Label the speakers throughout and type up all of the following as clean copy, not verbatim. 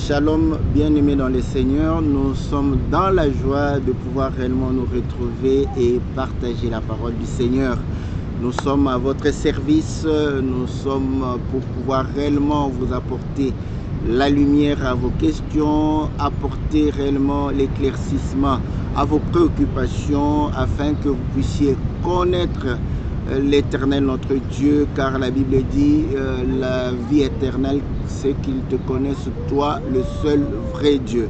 Speaker 1: Shalom, bien-aimés dans le Seigneur, nous sommes dans la joie de pouvoir réellement nous retrouver et partager la parole du Seigneur. Nous sommes à votre service, nous sommes pour pouvoir réellement vous apporter la lumière à vos questions, apporter réellement l'éclaircissement à vos préoccupations afin que vous puissiez connaître l'Éternel notre Dieu, car la Bible dit la vie éternelle, c'est qu'ils te connaissent toi, le seul vrai Dieu.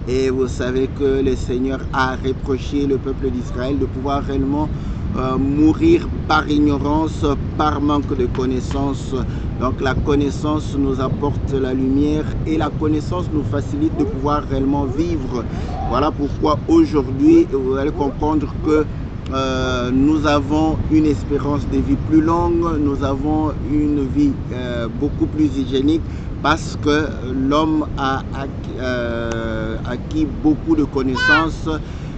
Speaker 1: Et vous savez que le Seigneur a reproché le peuple d'Israël de pouvoir réellement mourir par ignorance, par manque de connaissance. Donc la connaissance nous apporte la lumière et la connaissance nous facilite de pouvoir réellement vivre. Voilà pourquoi aujourd'hui, vous allez comprendre que nous avons une espérance de vie plus longue, nous avons une vie beaucoup plus hygiénique parce que l'homme a acquis beaucoup de connaissances,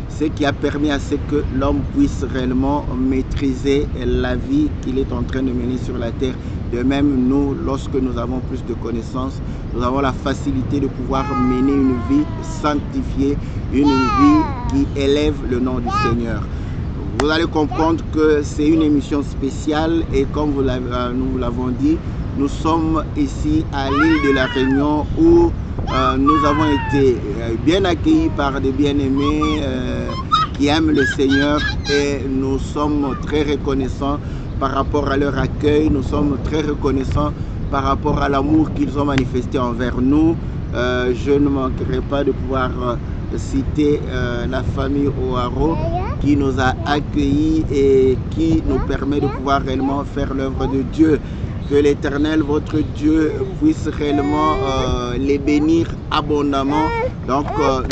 Speaker 1: ce qui a permis à ce que l'homme puisse réellement maîtriser la vie qu'il est en train de mener sur la terre. De même, nous, lorsque nous avons plus de connaissances, nous avons la facilité de pouvoir mener une vie sanctifiée, une vie qui élève le nom du Seigneur. Vous allez comprendre que c'est une émission spéciale et comme nous l'avons dit, nous sommes ici à l'île de la Réunion où nous avons été bien accueillis par des bien-aimés qui aiment le Seigneur et nous sommes très reconnaissants par rapport à leur accueil, nous sommes très reconnaissants par rapport à l'amour qu'ils ont manifesté envers nous. Je ne manquerai pas de pouvoir citer la famille O'Haro qui nous a accueillis et qui nous permet de pouvoir réellement faire l'œuvre de Dieu. Que l'Éternel, votre Dieu, puisse réellement les bénir abondamment. Donc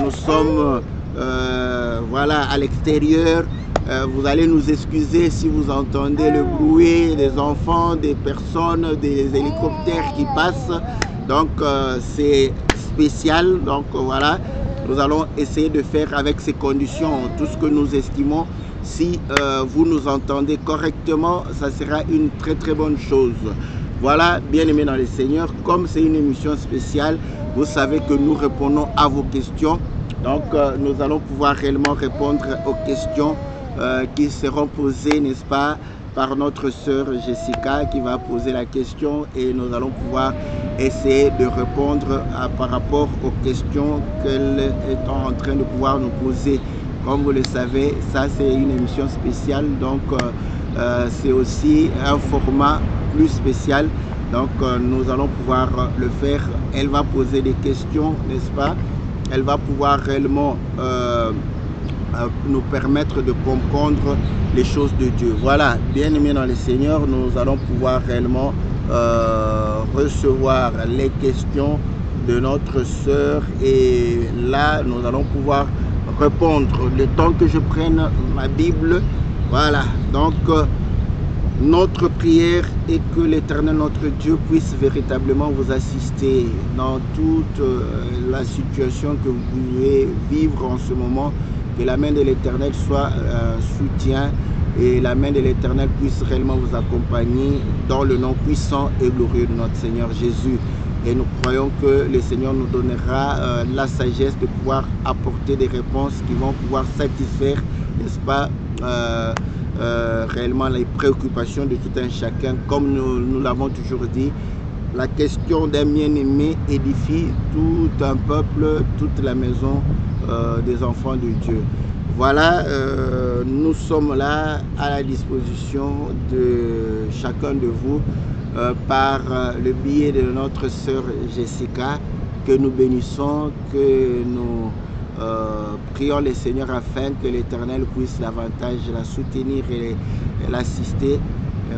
Speaker 1: nous sommes voilà, à l'extérieur. Vous allez nous excuser si vous entendez le bruit des enfants, des personnes, des hélicoptères qui passent. Donc c'est spécial. Donc voilà, nous allons essayer de faire avec ces conditions tout ce que nous estimons. Si vous nous entendez correctement, ça sera une très très bonne chose. Voilà, bien-aimés dans le Seigneur, comme c'est une émission spéciale, vous savez que nous répondons à vos questions. Donc nous allons pouvoir réellement répondre aux questions qui seront posées, n'est-ce pas, par notre sœur Jessica qui va poser la question et nous allons pouvoir essayer de répondre par rapport aux questions qu'elle est en train de pouvoir nous poser. Comme vous le savez, ça c'est une émission spéciale, donc c'est aussi un format plus spécial. Donc nous allons pouvoir le faire. Elle va poser des questions, n'est-ce pas? Elle va pouvoir réellement nous permettre de comprendre les choses de Dieu. Voilà, bien aimés dans le Seigneur, nous allons pouvoir réellement recevoir les questions de notre sœur et là nous allons pouvoir répondre le temps que je prenne ma Bible. Voilà, donc notre prière est que l'Éternel notre Dieu puisse véritablement vous assister dans toute la situation que vous pouvez vivre en ce moment. Que la main de l'Éternel soit soutien et la main de l'Éternel puisse réellement vous accompagner dans le nom puissant et glorieux de notre Seigneur Jésus. Et nous croyons que le Seigneur nous donnera la sagesse de pouvoir apporter des réponses qui vont pouvoir satisfaire, n'est-ce pas, réellement les préoccupations de tout un chacun. Comme nous l'avons toujours dit, la question d'un bien-aimé édifie tout un peuple, toute la maison des enfants de Dieu. Voilà, nous sommes là à la disposition de chacun de vous par le biais de notre sœur Jessica, que nous bénissons, que nous prions le Seigneur afin que l'Éternel puisse davantage la soutenir et l'assister.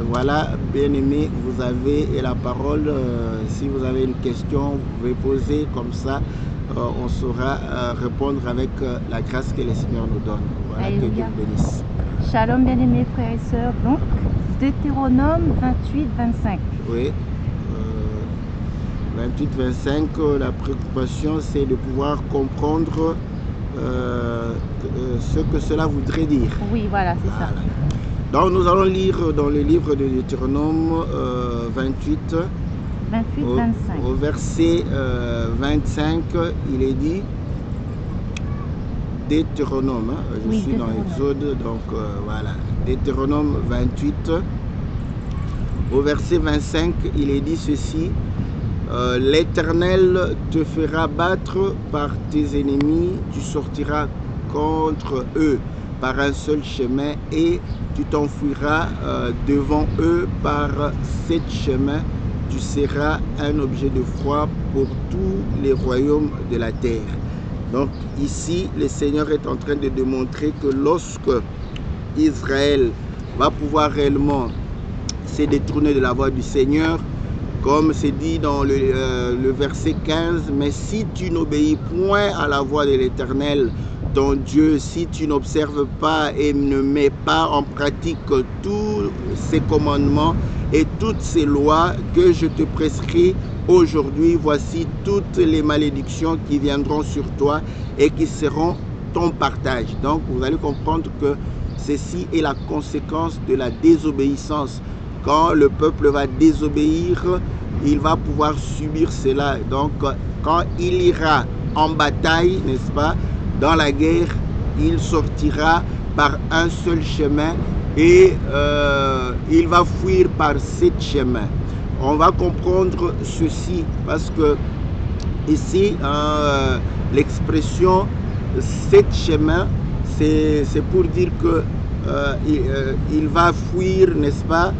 Speaker 1: Voilà, bien-aimés, vous avez la parole. Si vous avez une question, vous pouvez poser comme ça. On saura répondre avec la grâce que le Seigneur nous donne. Voilà,
Speaker 2: Alléluia.
Speaker 1: que Dieu bénisse.
Speaker 2: Shalom, bien-aimés frères et sœurs. Donc, Deutéronome 28-25.
Speaker 1: Oui. 28-25, la préoccupation, c'est de pouvoir comprendre ce que cela voudrait dire.
Speaker 2: Oui, voilà, c'est ça.
Speaker 1: Donc, nous allons lire dans le livre de Deutéronome 28,
Speaker 2: 28-25.
Speaker 1: Au verset 25, il est dit, Deutéronome, hein, je
Speaker 2: Oui,
Speaker 1: suis dans Exode, donc voilà, Deutéronome 28, au verset 25, il est dit ceci, l'Éternel te fera battre par tes ennemis, tu sortiras contre eux par un seul chemin et tu t'enfuiras devant eux par 7 chemins. Tu seras un objet de foi pour tous les royaumes de la terre. Donc ici, le Seigneur est en train de démontrer que lorsque Israël va pouvoir réellement se détourner de la voie du Seigneur, comme c'est dit dans le verset 15, mais si tu n'obéis point à la voix de l'Éternel, ton Dieu, si tu n'observes pas et ne mets pas en pratique tous ces commandements et toutes ces lois que je te prescris aujourd'hui, voici toutes les malédictions qui viendront sur toi et qui seront ton partage. Donc vous allez comprendre que ceci est la conséquence de la désobéissance. Quand le peuple va désobéir, il va pouvoir subir cela. Donc quand il ira en bataille, n'est-ce pas, dans la guerre, il sortira par un seul chemin et il va fuir par 7 chemins. On va comprendre ceci parce que ici, l'expression 7 chemins, c'est pour dire que il va fuir, n'est-ce pas,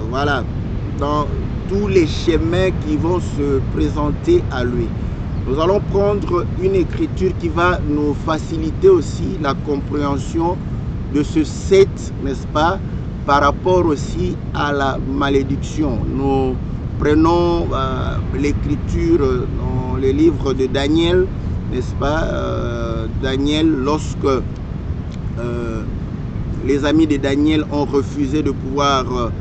Speaker 1: voilà, dans tous les chemins qui vont se présenter à lui. Nous allons prendre une écriture qui va nous faciliter aussi la compréhension de ce 7, n'est-ce pas, par rapport aussi à la malédiction. Nous prenons l'écriture dans le livre de Daniel, n'est-ce pas, Daniel, lorsque les amis de Daniel ont refusé de pouvoir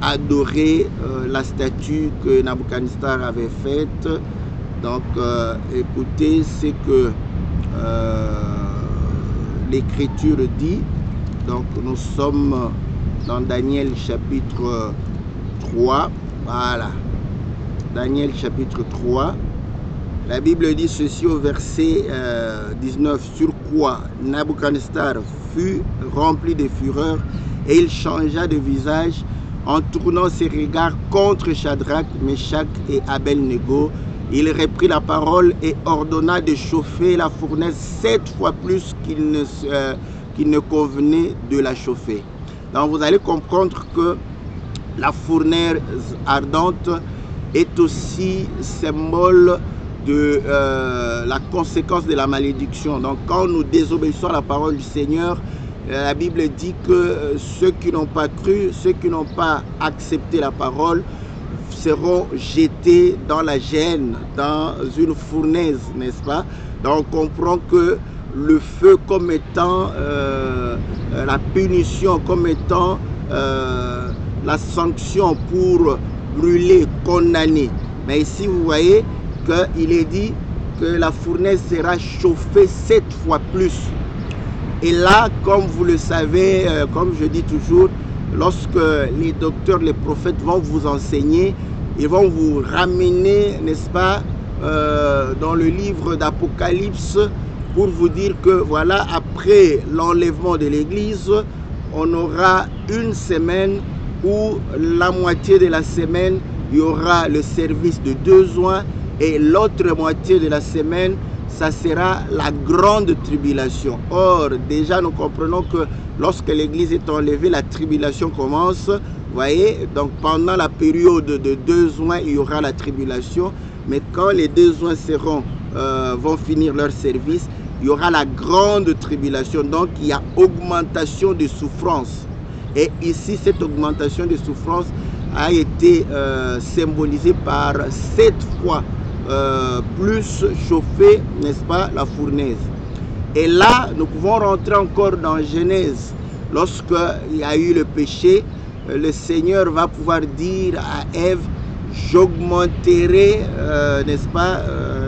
Speaker 1: adorer la statue que Nabuchodonosor avait faite. Donc, écoutez ce que l'Écriture dit. Donc, nous sommes dans Daniel chapitre 3. Voilà. Daniel chapitre 3. La Bible dit ceci au verset 19. Sur quoi Nabuchodonosor fut rempli de fureur et il changea de visage en tournant ses regards contre Shadrach, Meshach et Abel-Nego. Il reprit la parole et ordonna de chauffer la fournaise 7 fois plus qu'il ne convenait de la chauffer. Donc vous allez comprendre que la fournaise ardente est aussi symbole de la conséquence de la malédiction. Donc quand nous désobéissons à la parole du Seigneur, la Bible dit que ceux qui n'ont pas cru, ceux qui n'ont pas accepté la parole, seront jetés dans la gêne, dans une fournaise, n'est-ce pas? Donc on comprend que le feu comme étant la punition, comme étant la sanction pour brûler, condamner. Mais ici vous voyez qu'il est dit que la fournaise sera chauffée 7 fois plus. Et là, comme vous le savez, comme je dis toujours, lorsque les docteurs, les prophètes vont vous enseigner, ils vont vous ramener, n'est-ce pas, dans le livre d'Apocalypse pour vous dire que voilà, après l'enlèvement de l'église, on aura une semaine où la moitié de la semaine, il y aura le service de 2 oins et l'autre moitié de la semaine, ça sera la grande tribulation. Or, déjà nous comprenons que lorsque l'église est enlevée, la tribulation commence. Vous voyez, donc pendant la période de 2 oins, il y aura la tribulation. Mais quand les 2 oins vont finir leur service, il y aura la grande tribulation. Donc il y a augmentation de souffrance. Et ici, cette augmentation de souffrance a été symbolisée par 7 fois plus chauffer, n'est-ce pas, la fournaise. Et là, nous pouvons rentrer encore dans Genèse. Lorsqu'il y a eu le péché, le Seigneur va pouvoir dire à Ève, j'augmenterai, n'est-ce pas,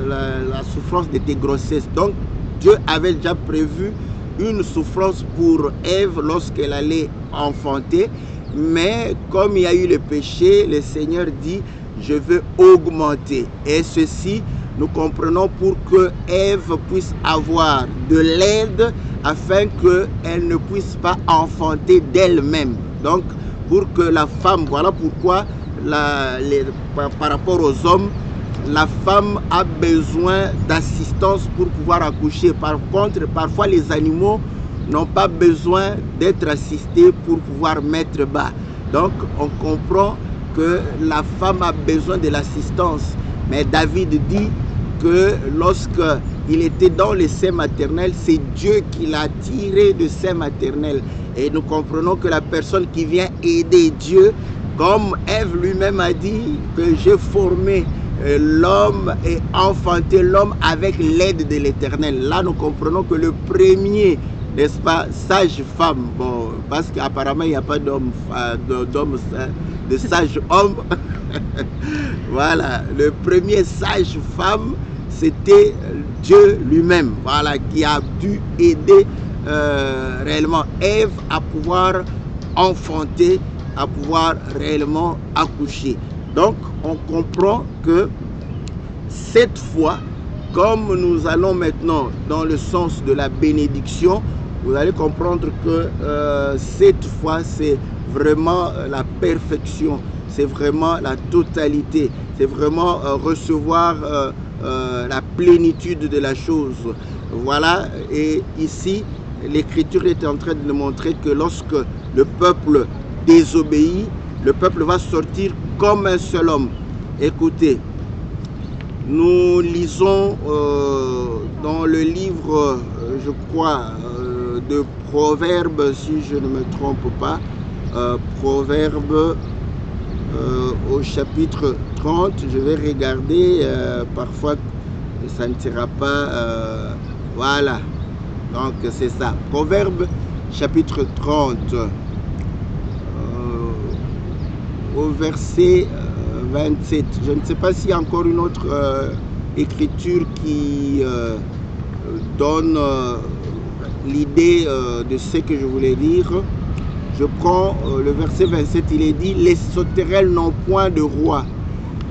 Speaker 1: la souffrance de tes grossesses. Donc, Dieu avait déjà prévu une souffrance pour Ève lorsqu'elle allait enfanter. mais comme il y a eu le péché, le Seigneur dit, je veux augmenter. Et ceci, nous comprenons pour que Ève puisse avoir de l'aide afin qu'elle ne puisse pas enfanter d'elle-même. Donc, pour que la femme, voilà pourquoi par rapport aux hommes, la femme a besoin d'assistance pour pouvoir accoucher. Par contre, parfois les animaux n'ont pas besoin d'être assistés pour pouvoir mettre bas. Donc, on comprend que la femme a besoin de l'assistance. Mais David dit que lorsqu'il était dans le sein maternel, c'est Dieu qui l'a tiré de sein maternel. Et nous comprenons que la personne qui vient aider Dieu, comme Ève lui-même a dit, que j'ai formé l'homme et enfanté l'homme avec l'aide de l'Éternel. Là, nous comprenons que le premier, n'est-ce pas, sage-femme, bon, parce qu'apparemment, il n'y a pas d'homme, de sage-homme. Voilà, le premier sage-femme, c'était Dieu lui-même, voilà, qui a dû aider réellement Ève à pouvoir enfanter, à pouvoir réellement accoucher. Donc, on comprend que cette fois, comme nous allons maintenant dans le sens de la bénédiction, vous allez comprendre que cette fois, c'est vraiment la perfection, c'est vraiment la totalité, c'est vraiment recevoir la plénitude de la chose. Voilà, et ici, l'Écriture est en train de nous montrer que lorsque le peuple désobéit, le peuple va sortir comme un seul homme. Écoutez, nous lisons dans le livre, je crois, de Proverbes, si je ne me trompe pas, Proverbes au chapitre 30, je vais regarder, parfois ça ne sera pas, voilà, donc c'est ça, Proverbes chapitre 30, au verset 27. Je ne sais pas s'il y a encore une autre écriture qui donne l'idée de ce que je voulais dire. Je prends le verset 27, il est dit, les sauterelles n'ont point de roi,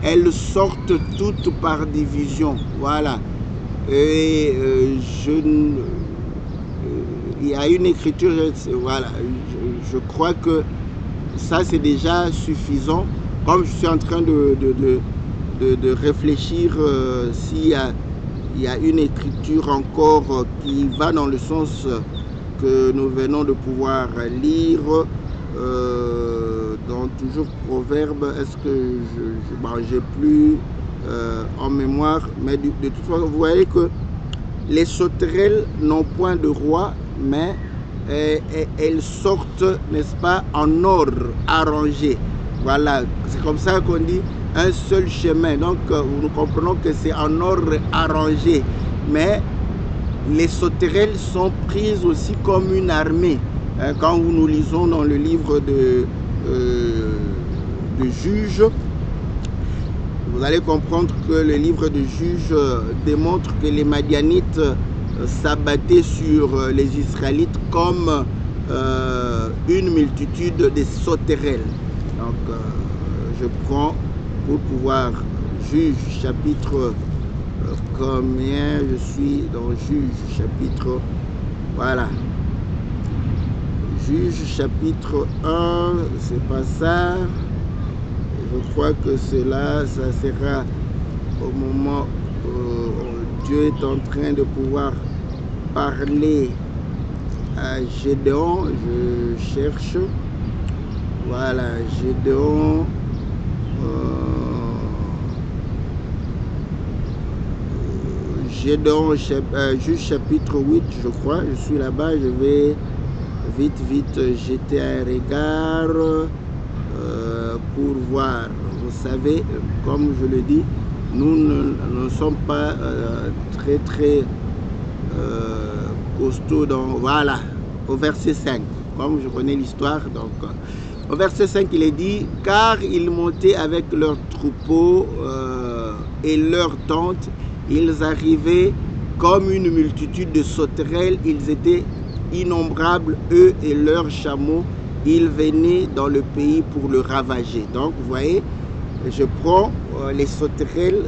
Speaker 1: elles sortent toutes par division. Voilà. Et il y a une écriture, voilà, je crois que ça c'est déjà suffisant. Comme je suis en train de réfléchir s'il y a une écriture encore qui va dans le sens que nous venons de pouvoir lire, dans toujours Proverbe, est-ce que j'ai plus en mémoire, mais de toute façon, vous voyez que les sauterelles n'ont point de roi, mais elles sortent, n'est-ce pas, en ordre arrangé. Voilà, c'est comme ça qu'on dit un seul chemin. Donc, nous comprenons que c'est en ordre arrangé. Mais les sauterelles sont prises aussi comme une armée. Quand nous lisons dans le livre de Juges, vous allez comprendre que le livre de Juges démontre que les Madianites s'abattaient sur les Israélites comme une multitude de sauterelles. Donc, je prends pour pouvoir Juge chapitre combien je suis dans Juge chapitre, voilà, Juge chapitre 1, c'est pas ça, je crois que cela, ça sera au moment où Dieu est en train de pouvoir parler à Gédéon. Je cherche, voilà, Gédéon, Gédéon, Juge chapitre 8, je crois, je suis là-bas, je vais vite jeter un regard pour voir. Vous savez, comme je le dis, nous ne sommes pas très costauds dans, voilà, au verset 5, comme je connais l'histoire, donc au verset 5 il est dit, car ils montaient avec leurs troupeaux et leurs tentes, ils arrivaient comme une multitude de sauterelles, ils étaient innombrables, eux et leurs chameaux, il venait dans le pays pour le ravager. Donc, vous voyez, je prends les sauterelles,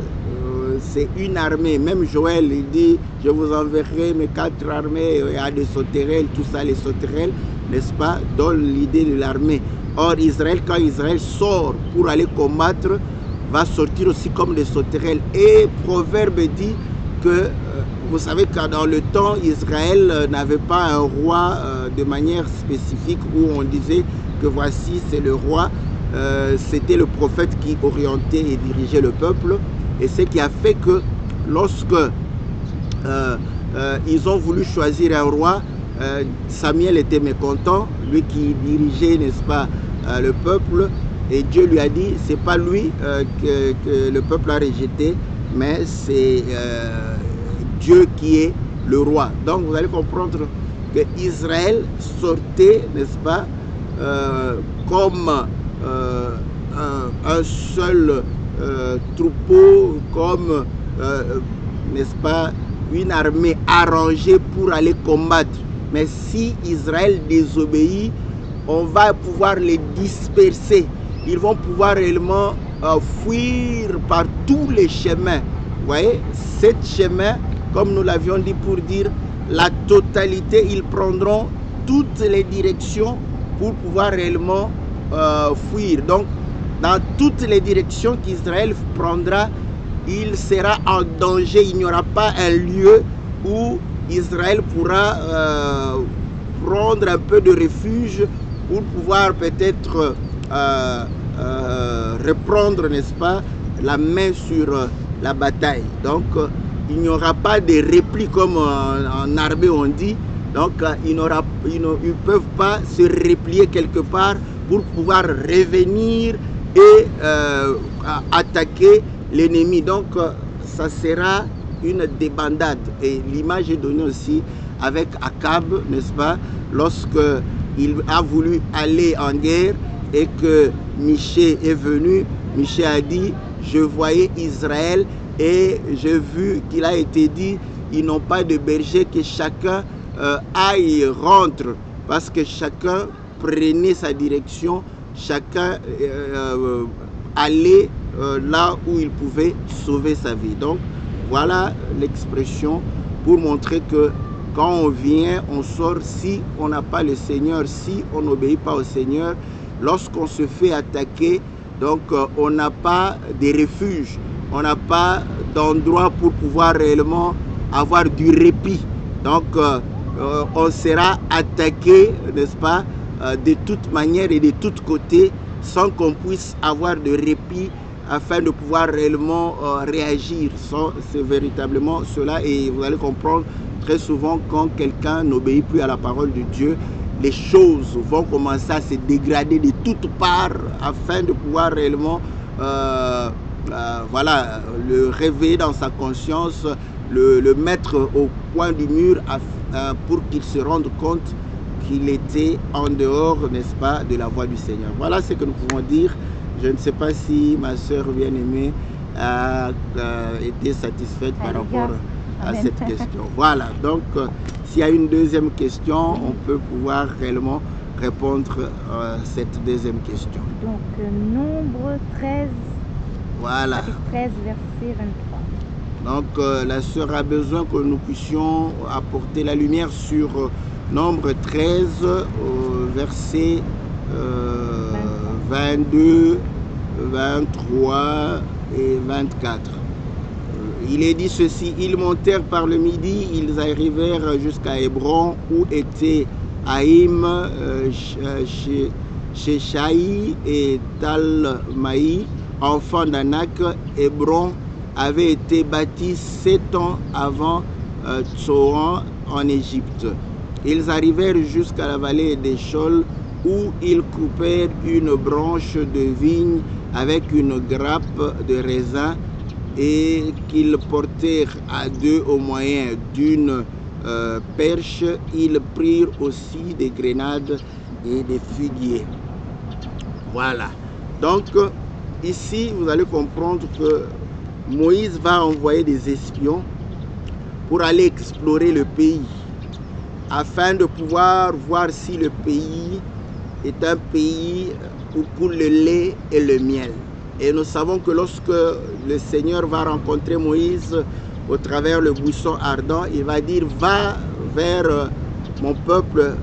Speaker 1: c'est une armée. Même Joël, il dit, je vous enverrai mes 4 armées, il y a des sauterelles, tout ça, les sauterelles, n'est-ce pas, dans l'idée de l'armée. Or, Israël, quand Israël sort pour aller combattre, va sortir aussi comme des sauterelles. Et Proverbe dit que, vous savez que dans le temps, Israël n'avait pas un roi de manière spécifique où on disait que voici c'est le roi. C'était le prophète qui orientait et dirigeait le peuple. Et ce qui a fait que lorsque ils ont voulu choisir un roi, Samuel était mécontent, lui qui dirigeait, n'est-ce pas, le peuple. Et Dieu lui a dit, c'est pas lui que le peuple a rejeté, mais c'est Dieu qui est le roi. Donc vous allez comprendre que Israël sortait, n'est-ce pas, comme un seul troupeau, comme, n'est-ce pas, une armée arrangée pour aller combattre. Mais si Israël désobéit, on va pouvoir les disperser. Ils vont pouvoir réellement fuir par tous les chemins. Vous voyez, 7 chemins, comme nous l'avions dit, pour dire la totalité, ils prendront toutes les directions pour pouvoir réellement fuir. Donc, dans toutes les directions qu'Israël prendra, il sera en danger. Il n'y aura pas un lieu où Israël pourra prendre un peu de refuge pour pouvoir peut-être reprendre, n'est-ce pas, la main sur la bataille. Donc, il n'y aura pas de repli comme en armée on dit. Donc, ils ne peuvent pas se replier quelque part pour pouvoir revenir et attaquer l'ennemi. Donc, ça sera une débandade. Et l'image est donnée aussi avec Akab, n'est-ce pas, lorsque il a voulu aller en guerre et que Michée est venu. Michée a dit, je voyais Israël et j'ai vu qu'il a été dit, ils n'ont pas de berger, que chacun aille, rentre, parce que chacun prenait sa direction, chacun allait là où il pouvait sauver sa vie. Donc voilà l'expression pour montrer que quand on vient, on sort, si on n'a pas le Seigneur, si on n'obéit pas au Seigneur, lorsqu'on se fait attaquer, donc on n'a pas de refuge, on n'a pas d'endroit pour pouvoir réellement avoir du répit. Donc on sera attaqué, n'est-ce pas, de toute manière et de tous côtés, sans qu'on puisse avoir de répit afin de pouvoir réellement réagir. C'est véritablement cela, et vous allez comprendre très souvent quand quelqu'un n'obéit plus à la parole de Dieu, les choses vont commencer à se dégrader de toutes parts afin de pouvoir réellement voilà, le réveiller dans sa conscience, le mettre au coin du mur pour qu'il se rende compte qu'il était en dehors, n'est-ce pas, de la voie du Seigneur. Voilà ce que nous pouvons dire. Je ne sais pas si ma soeur bien-aimée a été satisfaite par rapport à cette question. Voilà, donc s'il y a une deuxième question, on peut pouvoir réellement répondre à cette deuxième question.
Speaker 2: Donc, Nombre 13,
Speaker 1: voilà.
Speaker 2: 13, verset 23.
Speaker 1: Donc, la sœur a besoin que nous puissions apporter la lumière sur Nombre 13, verset 22, 23 et 24. Il est dit ceci, ils montèrent par le midi, ils arrivèrent jusqu'à Hébron, où étaient Haïm, Sheshaï et Talmaï, enfants d'Anak. Hébron avait été bâti 7 ans avant Tsoan en Égypte. Ils arrivèrent jusqu'à la vallée des Chols, où ils coupèrent une branche de vigne avec une grappe de raisin, et qu'ils portèrent à 2 au moyen d'une perche. Ils prirent aussi des grenades et des figuiers. Voilà. Donc, ici, vous allez comprendre que Moïse va envoyer des espions pour aller explorer le pays, afin de pouvoir voir si le pays est un pays où coule le lait et le miel. Et nous savons que lorsque le Seigneur va rencontrer Moïse au travers le buisson ardent, il va dire, va vers mon peuple,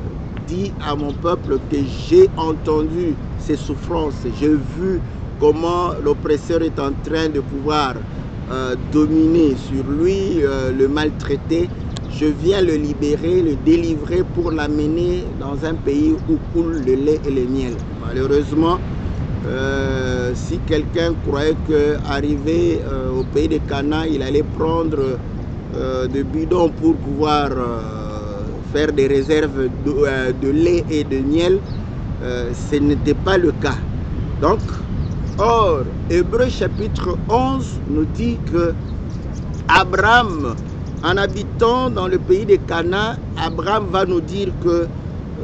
Speaker 1: dis à mon peuple que j'ai entendu ses souffrances, j'ai vu comment l'oppresseur est en train de pouvoir dominer sur lui, le maltraiter. Je viens le libérer, le délivrer pour l'amener dans un pays où coule le lait et le miel. Malheureusement, si quelqu'un croyait qu'arrivé au pays de Canaan, il allait prendre de bidons pour pouvoir faire des réserves de lait et de miel, ce n'était pas le cas. Donc, or, Hébreux chapitre 11 nous dit que Abraham, en habitant dans le pays de Canaan, Abraham va nous dire que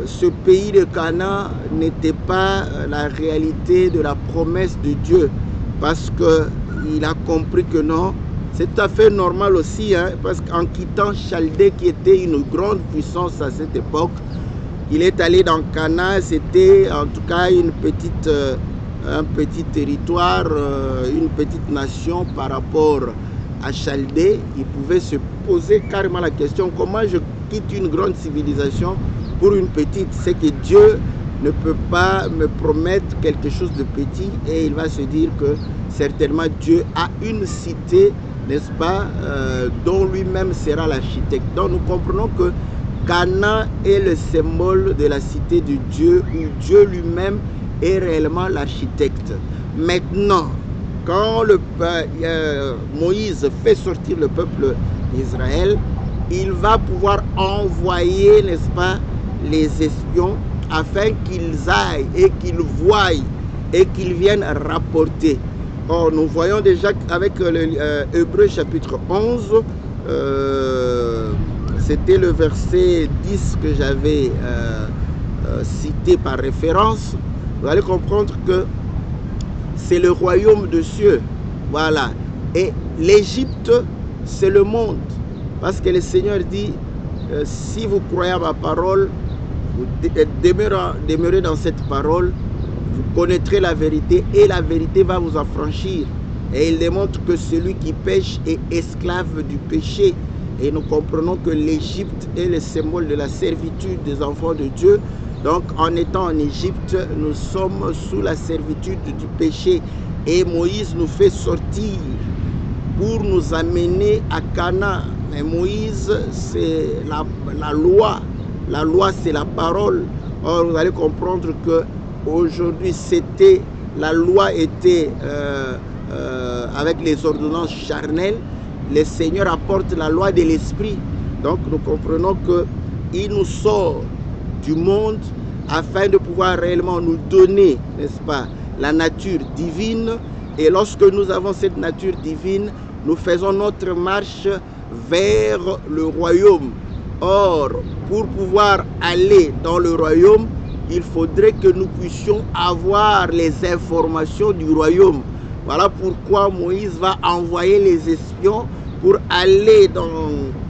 Speaker 1: ce pays de Canaan n'était pas la réalité de la promesse de Dieu, parce qu'il a compris que non. C'est tout à fait normal aussi, hein, parce qu'en quittant Chaldée, qui était une grande puissance à cette époque, il est allé dans Canaan. C'était en tout cas un petit territoire, une petite nation par rapport à Chaldée. Il pouvait se poser carrément la question, comment je quitte une grande civilisation pour une petite? C'est que Dieu ne peut pas me promettre quelque chose de petit, et il va se dire que certainement Dieu a une cité, n'est-ce pas, dont lui-même sera l'architecte. Donc nous comprenons que Canaan est le symbole de la cité de Dieu, où Dieu lui-même est réellement l'architecte. Maintenant, quand Moïse fait sortir le peuple d'Israël, il va pouvoir envoyer, n'est-ce pas, les espions afin qu'ils aillent et qu'ils voient et qu'ils viennent rapporter. Or, nous voyons déjà avec le Hébreux chapitre 11, c'était le verset 10 que j'avais cité par référence. Vous allez comprendre que c'est le royaume de cieux. Voilà. Et l'Égypte, c'est le monde. Parce que le Seigneur dit, si vous croyez à ma parole, vous demeurez dans cette parole, vous connaîtrez la vérité et la vérité va vous affranchir. Et il démontre que celui qui pêche est esclave du péché. Et nous comprenons que l'Égypte est le symbole de la servitude des enfants de Dieu. Donc en étant en Égypte, nous sommes sous la servitude du péché. Et Moïse nous fait sortir pour nous amener à Canaan. Mais Moïse, c'est la loi. La loi, c'est la parole. Or, vous allez comprendre que aujourd'hui, la loi était avec les ordonnances charnelles. Le Seigneur apporte la loi de l'esprit. Donc, nous comprenons qu'il nous sort du monde afin de pouvoir réellement nous donner, n'est-ce pas, la nature divine. Et lorsque nous avons cette nature divine, nous faisons notre marche vers le royaume. Or, pour pouvoir aller dans le royaume, il faudrait que nous puissions avoir les informations du royaume. Voilà pourquoi Moïse va envoyer les espions pour aller dans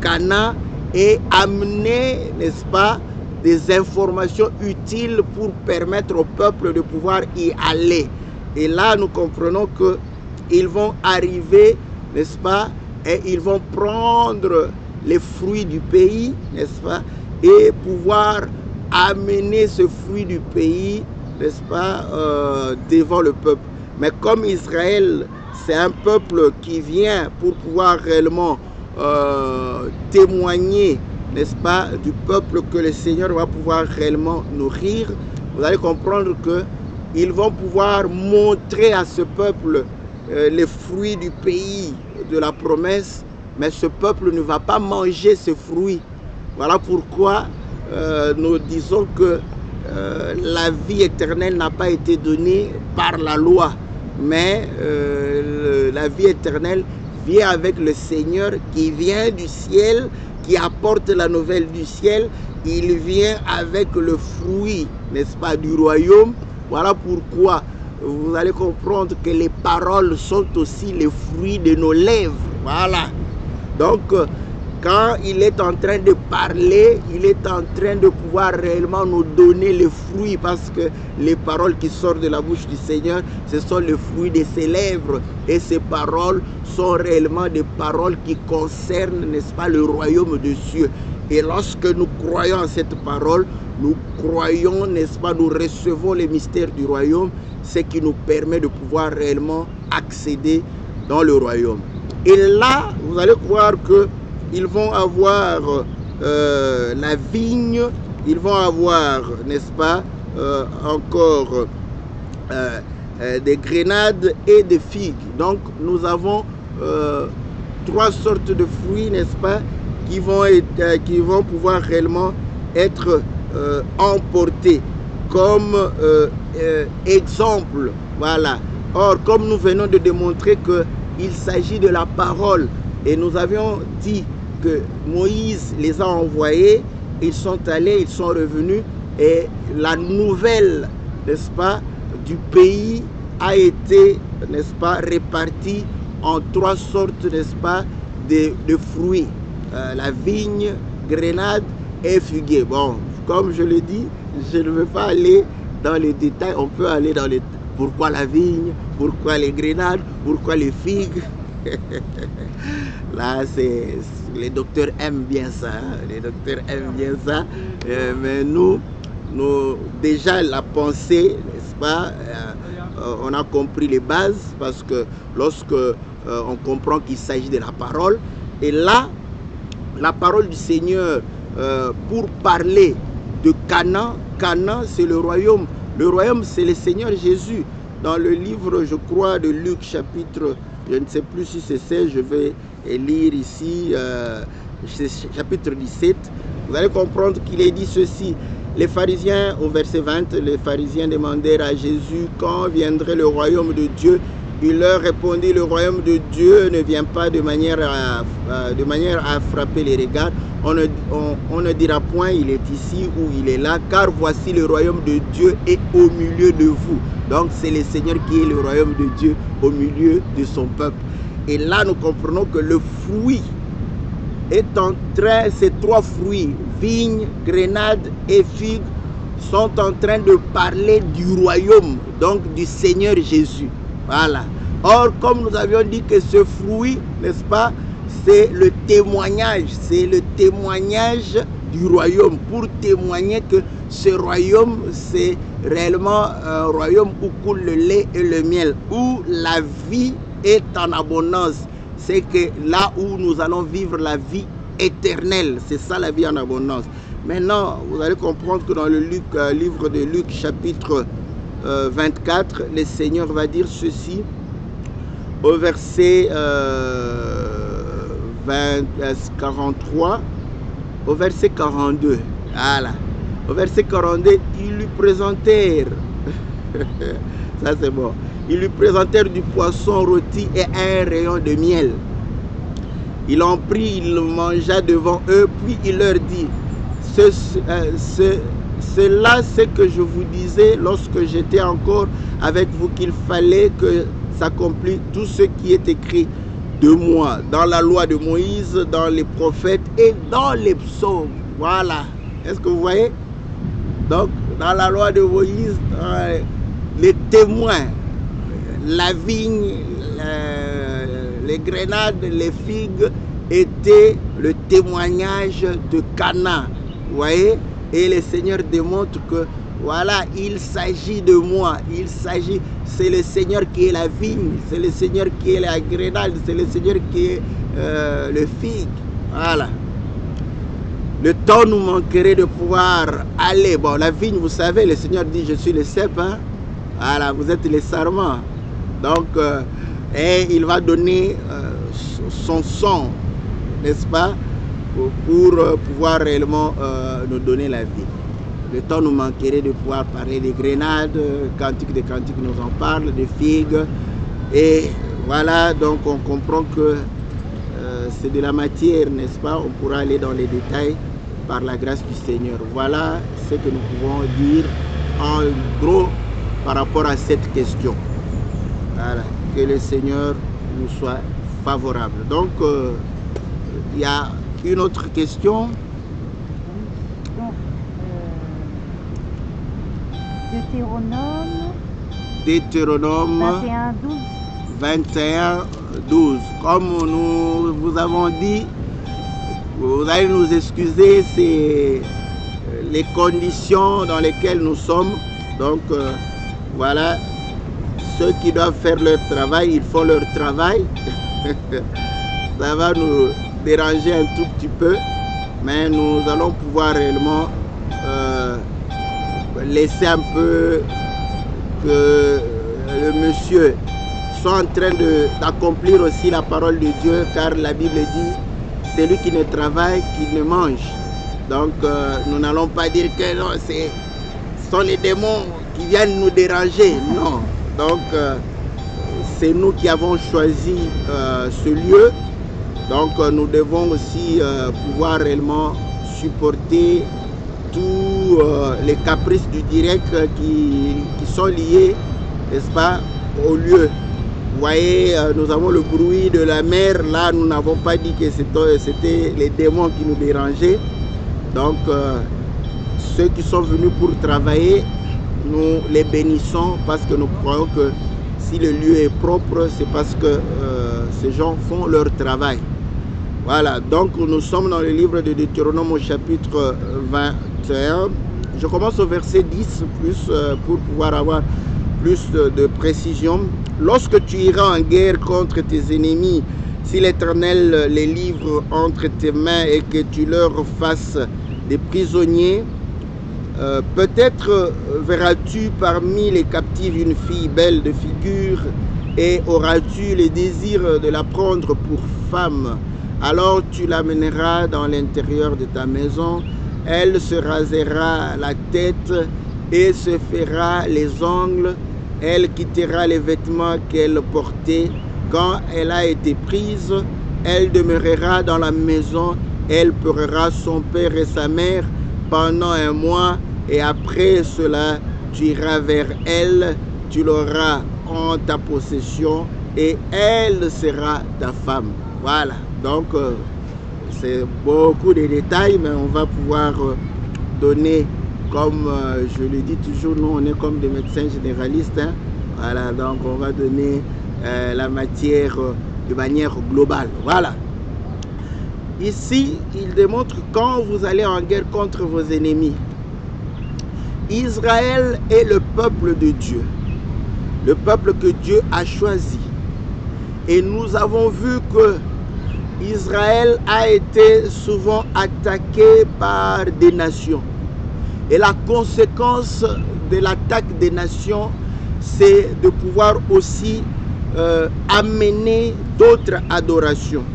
Speaker 1: Canaan et amener, n'est-ce pas, des informations utiles pour permettre au peuple de pouvoir y aller. Et là, nous comprenons qu'ils vont arriver, n'est-ce pas, et ils vont prendre les fruits du pays, n'est-ce pas, et pouvoir amener ce fruit du pays, n'est-ce pas, devant le peuple. Mais comme Israël, c'est un peuple qui vient pour pouvoir réellement témoigner, n'est-ce pas, du peuple que le Seigneur va pouvoir réellement nourrir, vous allez comprendre qu'ils vont pouvoir montrer à ce peuple les fruits du pays, de la promesse, mais ce peuple ne va pas manger ce fruit. Voilà pourquoi nous disons que la vie éternelle n'a pas été donnée par la loi, mais la vie éternelle vient avec le Seigneur qui vient du ciel, qui apporte la nouvelle du ciel. Il vient avec le fruit, n'est-ce pas, du royaume. Voilà pourquoi vous allez comprendre que les paroles sont aussi les fruits de nos lèvres. Voilà. Donc, quand il est en train de parler, il est en train de pouvoir réellement nous donner les fruits, parce que les paroles qui sortent de la bouche du Seigneur, ce sont les fruits de ses lèvres. Et ces paroles sont réellement des paroles qui concernent, n'est-ce pas, le royaume des cieux. Et lorsque nous croyons à cette parole, nous croyons, n'est-ce pas, nous recevons les mystères du royaume, ce qui nous permet de pouvoir réellement accéder dans le royaume. Et là, vous allez croire que ils vont avoir la vigne, ils vont avoir, n'est-ce pas, encore des grenades et des figues. Donc nous avons trois sortes de fruits, n'est-ce pas, qui vont pouvoir réellement être emportés comme exemple. Voilà. Or, comme nous venons de démontrer qu'il s'agit de la parole, et nous avions dit que Moïse les a envoyés, ils sont allés, ils sont revenus, et la nouvelle, n'est-ce pas, du pays a été, n'est-ce pas, répartie en trois sortes, n'est-ce pas, de fruits. La vigne, grenade et figuier. Bon, comme je le dis, je ne veux pas aller dans les détails, on peut aller dans les... Pourquoi la vigne, pourquoi les grenades, pourquoi les figues. Là, les docteurs aiment bien ça, les docteurs aiment bien ça, mais nous, déjà la pensée, n'est-ce pas, on a compris les bases, parce que lorsque on comprend qu'il s'agit de la parole, et là, la parole du Seigneur pour parler de Canaan, Canaan c'est le royaume c'est le Seigneur Jésus. Dans le livre, je crois, de Luc chapitre, je ne sais plus si c'est 16, je vais lire ici, chapitre 17, vous allez comprendre qu'il est dit ceci. Les pharisiens, au verset 20, les pharisiens demandèrent à Jésus quand viendrait le royaume de Dieu. Il leur répondit, le royaume de Dieu ne vient pas de manière à frapper les regards. On ne dira point il est ici ou il est là, car voici le royaume de Dieu est au milieu de vous. Donc c'est le Seigneur qui est le royaume de Dieu au milieu de son peuple. Et là nous comprenons que le fruit est en train, ces trois fruits, vigne, grenade et figue, sont en train de parler du royaume, donc du Seigneur Jésus. Voilà. Or, comme nous avions dit que ce fruit, n'est-ce pas, c'est le témoignage du royaume, pour témoigner que ce royaume, c'est réellement un royaume où coule le lait et le miel, où la vie est en abondance. C'est que là où nous allons vivre la vie éternelle, c'est ça la vie en abondance. Maintenant, vous allez comprendre que dans le livre de Luc, chapitre 24, le Seigneur va dire ceci au verset 43, au verset 42. Voilà. Au verset 42, ils lui présentèrent, ça c'est bon, ils lui présentèrent du poisson rôti et un rayon de miel. Il en prit, il le mangea devant eux, puis il leur dit, cela c'est que je vous disais lorsque j'étais encore avec vous, qu'il fallait que s'accomplisse tout ce qui est écrit de moi dans la loi de Moïse, dans les prophètes et dans les psaumes. Voilà. Est-ce que vous voyez? Donc, dans la loi de Moïse, les témoins, la vigne, les grenades, les figues étaient le témoignage de Canaan. Vous voyez? Et le Seigneur démontre que voilà, il s'agit de moi, c'est le Seigneur qui est la vigne, c'est le Seigneur qui est la grenade, c'est le Seigneur qui est le figue. Voilà. Le temps nous manquerait de pouvoir aller. Bon, la vigne, vous savez, le Seigneur dit, je suis le cep, hein? Voilà, vous êtes les sarments. Donc, et il va donner son sang, n'est-ce pas, pour pouvoir réellement nous donner la vie. Le temps nous manquerait de pouvoir parler des grenades, Cantique des Cantiques nous en parle, des figues. Et voilà, donc on comprend que c'est de la matière, n'est-ce pas? On pourra aller dans les détails par la grâce du Seigneur. Voilà ce que nous pouvons dire en gros par rapport à cette question. Voilà, que le Seigneur nous soit favorable. Donc, il y a Une autre question?
Speaker 2: Donc,
Speaker 1: Deutéronome 21, 12. Comme nous vous avons dit, vous allez nous excuser, c'est les conditions dans lesquelles nous sommes. Donc, voilà, ceux qui doivent faire leur travail, ils font leur travail. Ça va nous déranger un tout petit peu, mais nous allons pouvoir réellement laisser un peu que le monsieur soit en train d'accomplir aussi la parole de Dieu, car la Bible dit, c'est lui qui ne travaille, qui ne mange. Donc, nous n'allons pas dire que non, ce sont les démons qui viennent nous déranger. Non. Donc, c'est nous qui avons choisi ce lieu. Donc, nous devons aussi pouvoir réellement supporter tous les caprices du direct qui sont liés, n'est-ce pas, au lieu. Vous voyez, nous avons le bruit de la mer. Là, nous n'avons pas dit que c'était les démons qui nous dérangeaient. Donc, ceux qui sont venus pour travailler, nous les bénissons parce que nous croyons que si le lieu est propre, c'est parce que ces gens font leur travail. Voilà, donc nous sommes dans le livre de Deutéronome au chapitre 21. Je commence au verset 10 pour pouvoir avoir plus de précision. Lorsque tu iras en guerre contre tes ennemis, si l'Éternel les livre entre tes mains et que tu leur fasses des prisonniers, peut-être verras-tu parmi les captifs une fille belle de figure et auras-tu le désir de la prendre pour femme. Alors tu l'amèneras dans l'intérieur de ta maison, elle se rasera la tête et se fera les ongles, elle quittera les vêtements qu'elle portait. Quand elle a été prise, elle demeurera dans la maison, elle pleurera son père et sa mère pendant un mois, et après cela, tu iras vers elle, tu l'auras en ta possession, et elle sera ta femme. Voilà, donc c'est beaucoup de détails, mais on va pouvoir donner, comme je le dis toujours, nous on est comme des médecins généralistes, hein. Voilà, donc on va donner la matière de manière globale. Voilà. Ici, il démontre quand vous allez en guerre contre vos ennemis. Israël est le peuple de Dieu, le peuple que Dieu a choisi. Et nous avons vu que Israël a été souvent attaqué par des nations. Et la conséquence de l'attaque des nations, c'est de pouvoir aussi amener d'autres adorations.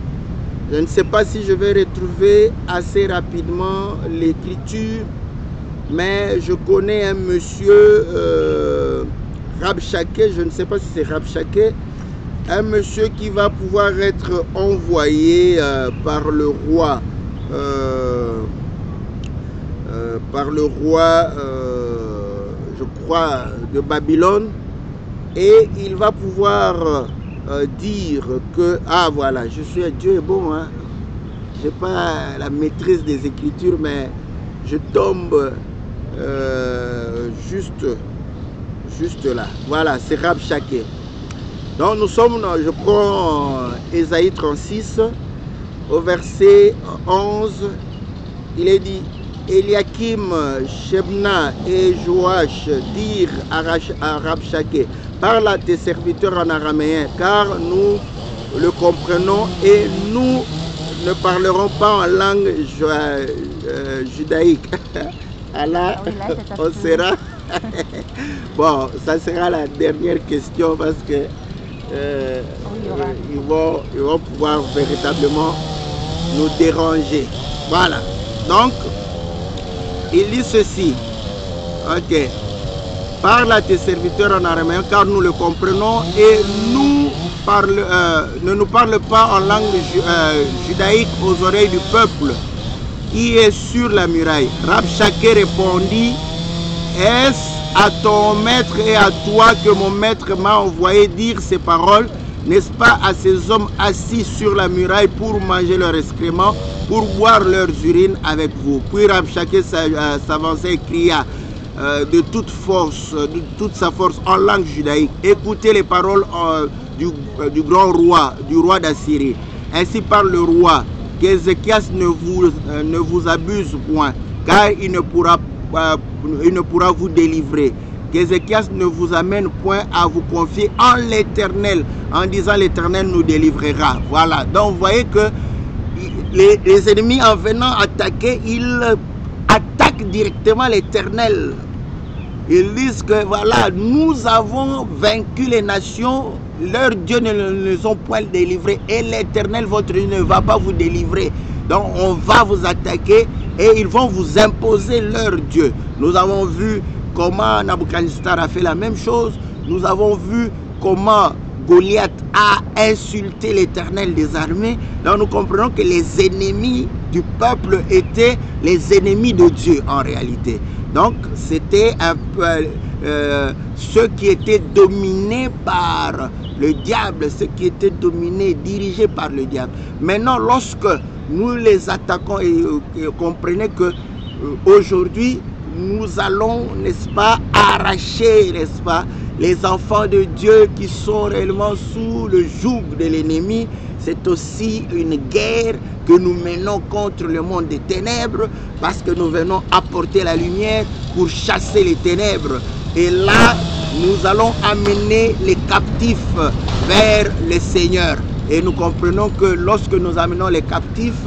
Speaker 1: Je ne sais pas si je vais retrouver assez rapidement l'écriture, mais je connais un monsieur, Rabshakeh, je ne sais pas si c'est Rabshakeh, un monsieur qui va pouvoir être envoyé par le roi, je crois, de Babylone, et il va pouvoir dire que, ah voilà, Dieu est bon, hein. Je n'ai pas la maîtrise des Écritures, mais je tombe juste là. Voilà, c'est Rabshakeh. Donc nous sommes, je prends Ésaïe 36, au verset 11, il est dit, Eliakim, Shebna et Joach dirent à Rabshakeh, parle à tes serviteurs en araméen, car nous le comprenons et nous ne parlerons pas en langue judaïque. Allah, on sera. Bon, ça sera la dernière question parce que ils vont pouvoir véritablement nous déranger. Voilà. Donc, il dit ceci. Ok. Parle à tes serviteurs en araméen car nous le comprenons et ne nous parle pas en langue judaïque aux oreilles du peuple qui est sur la muraille. Rabshakeh répondit, est-ce à ton maître et à toi que mon maître m'a envoyé dire ces paroles? n'est-ce pas, à ces hommes assis sur la muraille pour manger leur excrément, pour boire leurs urines avec vous. Puis Rabshakeh s'avança et cria de toute force, de toute sa force en langue judaïque. Écoutez les paroles du grand roi, du roi d'Assyrie. Ainsi parle le roi, qu'Ézéchias ne vous abuse point, car il ne pourra vous délivrer. Qu'Ézéchias ne vous amène point à vous confier en l'Éternel, en disant l'Éternel nous délivrera. Voilà, donc vous voyez que les ennemis, en venant attaquer, ils attaquent directement l'Éternel. Ils disent que voilà, nous avons vaincu les nations, leurs dieux ne les ont point délivrés, et l'Éternel, votre Dieu, ne va pas vous délivrer. Donc on va vous attaquer et ils vont vous imposer leur Dieu. Nous avons vu comment Nabuchodonosor a fait la même chose. Nous avons vu comment Goliath a insulté l'Éternel des armées. Donc nous comprenons que les ennemis du peuple étaient les ennemis de Dieu en réalité. Donc c'était un peu ceux qui étaient dominés par le diable, ceux qui étaient dominés, dirigés par le diable. Maintenant, lorsque nous les attaquons et comprenez que aujourd'hui nous allons, n'est-ce pas, arracher, n'est-ce pas, les enfants de Dieu qui sont réellement sous le joug de l'ennemi. C'est aussi une guerre que nous menons contre le monde des ténèbres, parce que nous venons apporter la lumière pour chasser les ténèbres. Et là, nous allons amener les captifs vers le Seigneur. Et nous comprenons que lorsque nous amenons les captifs,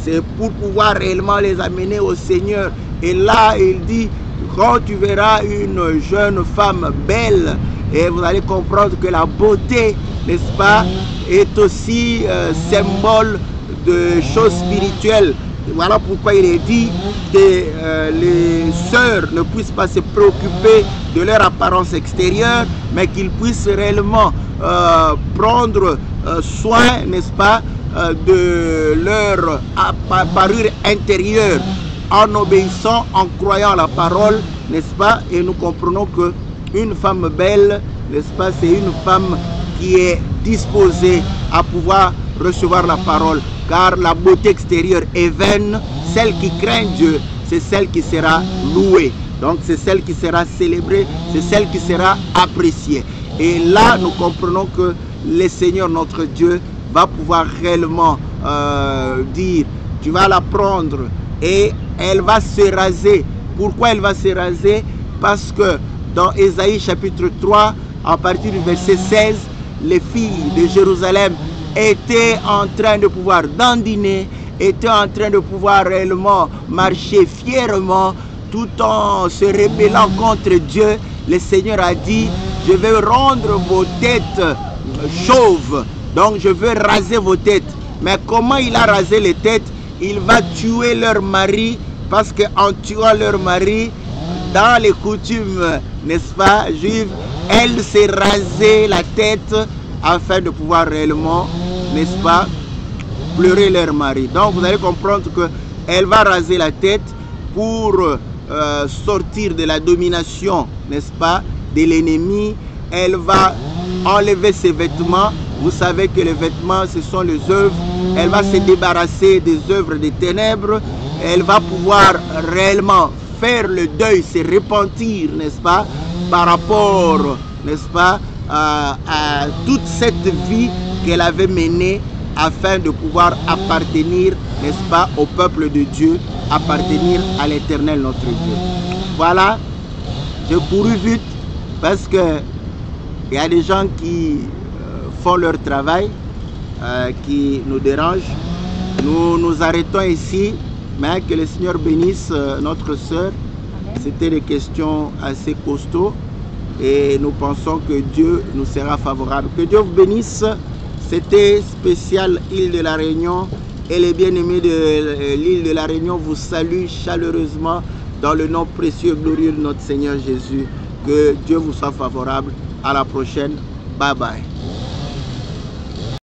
Speaker 1: c'est pour pouvoir réellement les amener au Seigneur. Et là, il dit, quand tu verras une jeune femme belle, et vous allez comprendre que la beauté, n'est-ce pas, est aussi symbole de choses spirituelles. Voilà pourquoi il est dit que les sœurs ne puissent pas se préoccuper de leur apparence extérieure, mais qu'ils puissent réellement prendre soin, n'est-ce pas, de leur parure intérieure, en obéissant, en croyant à la parole, n'est-ce pas? Et nous comprenons que une femme belle, n'est-ce pas, c'est une femme qui est disposée à pouvoir recevoir la parole, car la beauté extérieure est vaine. Celle qui craint Dieu, c'est celle qui sera louée. Donc c'est celle qui sera célébrée, c'est celle qui sera appréciée. Et là, nous comprenons que le Seigneur, notre Dieu, va pouvoir réellement dire, tu vas la prendre et elle va se raser. Pourquoi elle va se raser? Parce que dans Ésaïe chapitre 3, à partir du verset 16, les filles de Jérusalem étaient en train de pouvoir dandiner, étaient en train de pouvoir réellement marcher fièrement, tout en se rébellant contre Dieu. Le Seigneur a dit, je vais rendre vos têtes chauves, donc je veux raser vos têtes. Mais comment il a rasé les têtes? Il va tuer leur mari, parce qu'en tuant leur mari, dans les coutumes, n'est-ce pas, juives, elle s'est rasée la tête afin de pouvoir réellement, n'est-ce pas, pleurer leur mari. Donc vous allez comprendre qu'elle va raser la tête pour sortir de la domination, n'est-ce pas, de l'ennemi. Elle va enlever ses vêtements. Vous savez que les vêtements, ce sont les œuvres. Elle va se débarrasser des œuvres des ténèbres. Elle va pouvoir réellement faire le deuil, se repentir, n'est-ce pas, par rapport, n'est-ce pas, à toute cette vie qu'elle avait menée afin de pouvoir appartenir, n'est-ce pas, au peuple de Dieu, appartenir à l'Éternel notre Dieu. Voilà, j'ai couru vite parce que il y a des gens qui font leur travail, qui nous dérangent. Nous nous arrêtons ici, mais que le Seigneur bénisse notre sœur. C'était des questions assez costauds et nous pensons que Dieu nous sera favorable. Que Dieu vous bénisse. C'était spécial Île de la Réunion et les bien-aimés de l'île de la Réunion vous saluent chaleureusement dans le nom précieux et glorieux de notre Seigneur Jésus. Que Dieu vous soit favorable. À la prochaine. Bye bye.